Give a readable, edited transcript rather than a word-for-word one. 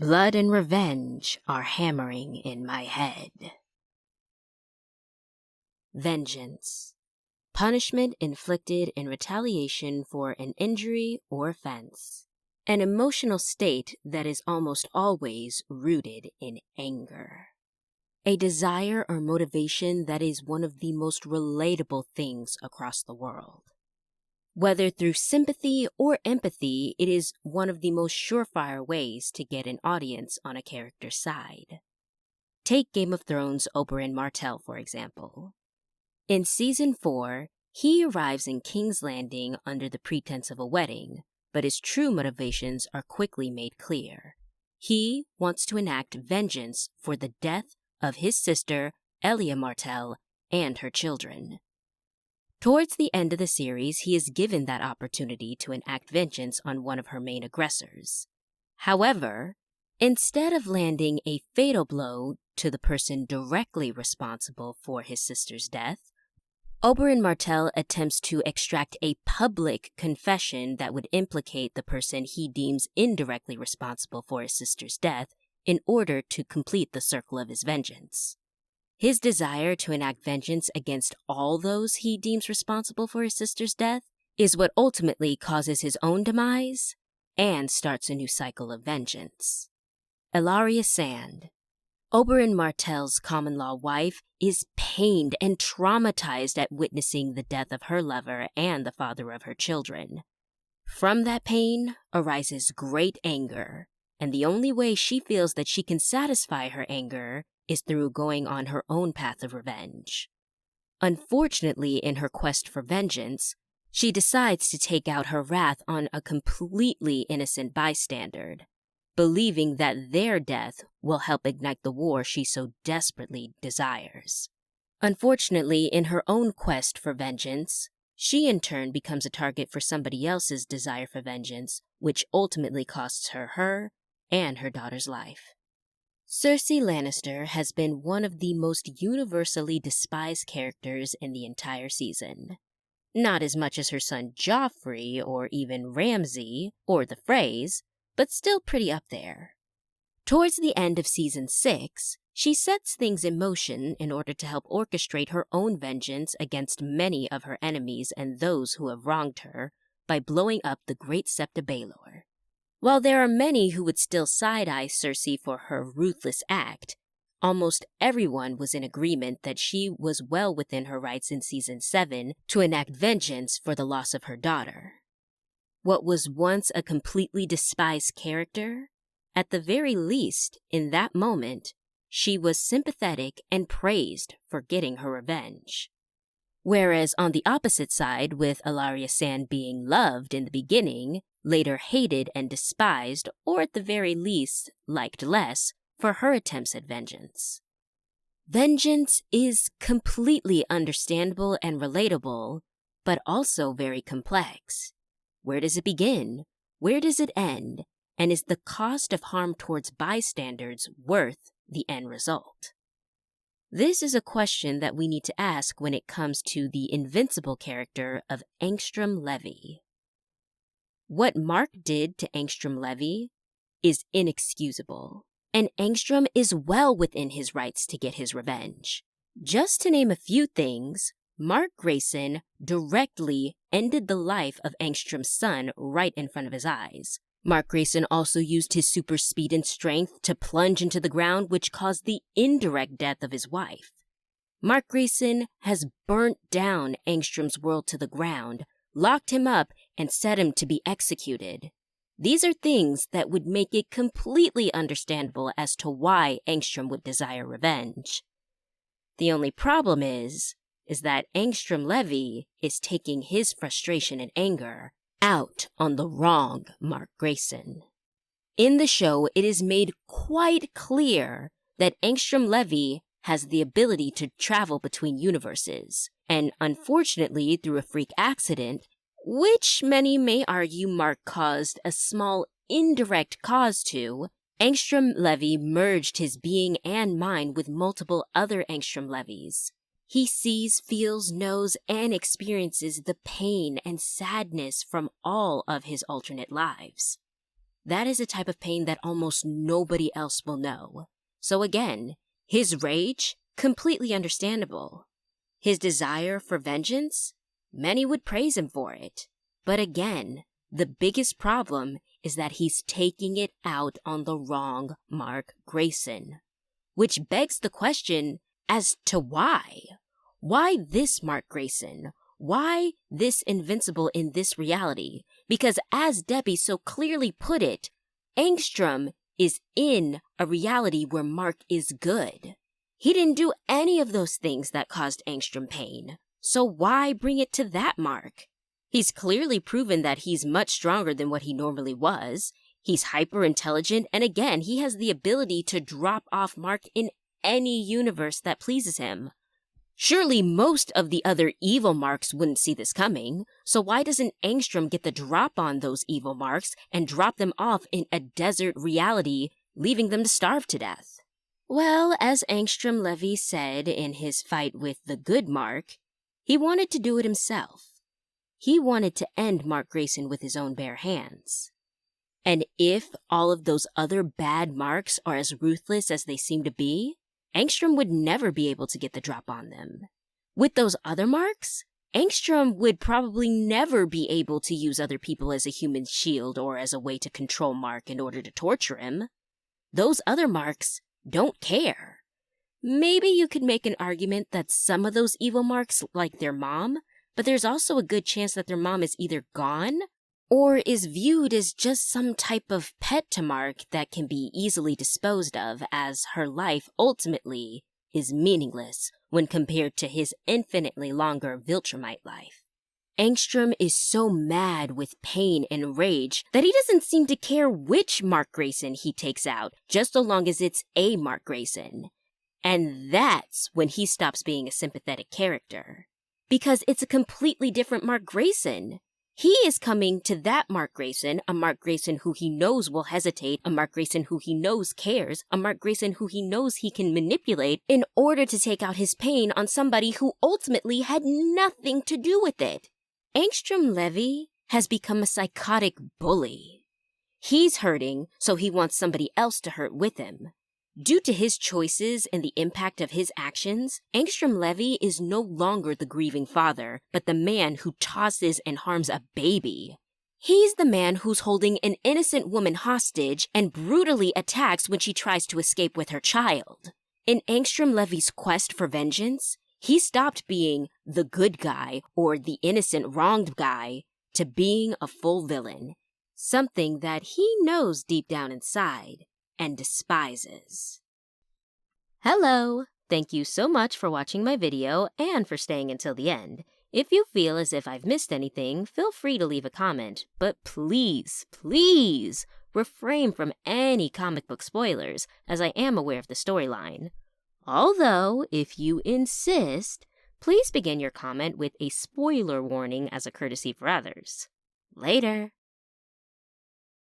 Blood and revenge are hammering in my head. Vengeance. Punishment inflicted in retaliation for an injury or offense. An emotional state that is almost always rooted in anger. A desire or motivation that is one of the most relatable things across the world. Whether through sympathy or empathy, it is one of the most surefire ways to get an audience on a character's side. Take Game of Thrones' Oberyn Martell, for example. In Season 4, he arrives in King's Landing under the pretense of a wedding, but his true motivations are quickly made clear. He wants to enact vengeance for the death of his sister, Elia Martell, and her children. Towards the end of the series, he is given that opportunity to enact vengeance on one of her main aggressors. However, instead of landing a fatal blow to the person directly responsible for his sister's death, Oberyn Martell attempts to extract a public confession that would implicate the person he deems indirectly responsible for his sister's death in order to complete the circle of his vengeance. His desire to enact vengeance against all those he deems responsible for his sister's death is what ultimately causes his own demise and starts a new cycle of vengeance. Ellaria Sand, Oberyn Martell's common-law wife, is pained and traumatized at witnessing the death of her lover and the father of her children. From that pain arises great anger, and the only way she feels that she can satisfy her anger is through going on her own path of revenge. Unfortunately, in her quest for vengeance, she decides to take out her wrath on a completely innocent bystander, believing that their death will help ignite the war she so desperately desires. Unfortunately, in her own quest for vengeance, she in turn becomes a target for somebody else's desire for vengeance, which ultimately costs her and her daughter's life. Cersei Lannister has been one of the most universally despised characters in the entire season. Not as much as her son Joffrey or even Ramsay or the Freys, but still pretty up there. Towards the end of Season 6, she sets things in motion in order to help orchestrate her own vengeance against many of her enemies and those who have wronged her by blowing up the Great Sept of Baelor. While there are many who would still side-eye Cersei for her ruthless act, almost everyone was in agreement that she was well within her rights in Season 7 to enact vengeance for the loss of her daughter. What was once a completely despised character, at the very least, in that moment, she was sympathetic and praised for getting her revenge. Whereas on the opposite side, with Ellaria Sand being loved in the beginning, later hated and despised, or at the very least, liked less, for her attempts at vengeance. Vengeance is completely understandable and relatable, but also very complex. Where does it begin? Where does it end? And is the cost of harm towards bystanders worth the end result? This is a question that we need to ask when it comes to the Invincible character of Angstrom Levy. What Mark did to Angstrom Levy is inexcusable, and Angstrom is well within his rights to get his revenge. Just to name a few things, Mark Grayson directly ended the life of Angstrom's son right in front of his eyes. Mark Grayson also used his super speed and strength to plunge into the ground, which caused the indirect death of his wife. Mark Grayson has burnt down Angstrom's world to the ground, locked him up, and set him to be executed. These are things that would make it completely understandable as to why Angstrom would desire revenge. The only problem is that Angstrom Levy is taking his frustration and anger out on the wrong Mark Grayson. In the show, it is made quite clear that Angstrom Levy has the ability to travel between universes, and unfortunately, through a freak accident, which many may argue Mark caused a small indirect cause to, Angstrom Levy merged his being and mind with multiple other Angstrom Levies. He sees, feels, knows, and experiences the pain and sadness from all of his alternate lives. that is a type of pain that almost nobody else will know. So again, his rage, completely understandable. His desire for vengeance, many would praise him for it. But again, the biggest problem is that he's taking it out on the wrong Mark Grayson. Which begs the question as to why. Why this Mark Grayson? Why this Invincible in this reality? Because as Debbie so clearly put it, Angstrom is in a reality where Mark is good. He didn't do any of those things that caused Angstrom pain. So why bring it to that Mark? He's clearly proven that he's much stronger than what he normally was. He's hyper-intelligent, and again, he has the ability to drop off Mark in any universe that pleases him. Surely most of the other evil Marks wouldn't see this coming, so why doesn't Angstrom get the drop on those evil Marks and drop them off in a desert reality, leaving them to starve to death? Well, as Angstrom Levy said in his fight with the good Mark, he wanted to do it himself. He wanted to end Mark Grayson with his own bare hands. And if all of those other bad Marks are as ruthless as they seem to be, Angstrom would never be able to get the drop on them. With those other Marks, Angstrom would probably never be able to use other people as a human shield or as a way to control Mark in order to torture him. Those other Marks don't care. Maybe you could make an argument that some of those evil Marks like their mom, but there's also a good chance that their mom is either gone or is viewed as just some type of pet to Mark that can be easily disposed of, as her life ultimately is meaningless when compared to his infinitely longer Viltrumite life. Angstrom is so mad with pain and rage that he doesn't seem to care which Mark Grayson he takes out, just so long as it's a Mark Grayson. And that's when he stops being a sympathetic character. Because it's a completely different Mark Grayson. He is coming to that Mark Grayson, a Mark Grayson who he knows will hesitate, a Mark Grayson who he knows cares, a Mark Grayson who he knows he can manipulate in order to take out his pain on somebody who ultimately had nothing to do with it. Angstrom Levy has become a psychotic bully. He's hurting, so he wants somebody else to hurt with him. Due to his choices and the impact of his actions, Angstrom Levy is no longer the grieving father, but the man who tosses and harms a baby. He's the man who's holding an innocent woman hostage and brutally attacks when she tries to escape with her child. In Angstrom Levy's quest for vengeance, he stopped being the good guy or the innocent wronged guy to being a full villain, something that he knows deep down inside and despises. Hello! Thank you so much for watching my video and for staying until the end. If you feel as if I've missed anything, feel free to leave a comment, but please, please refrain from any comic book spoilers, as I am aware of the storyline. Although, if you insist, please begin your comment with a spoiler warning as a courtesy for others. Later!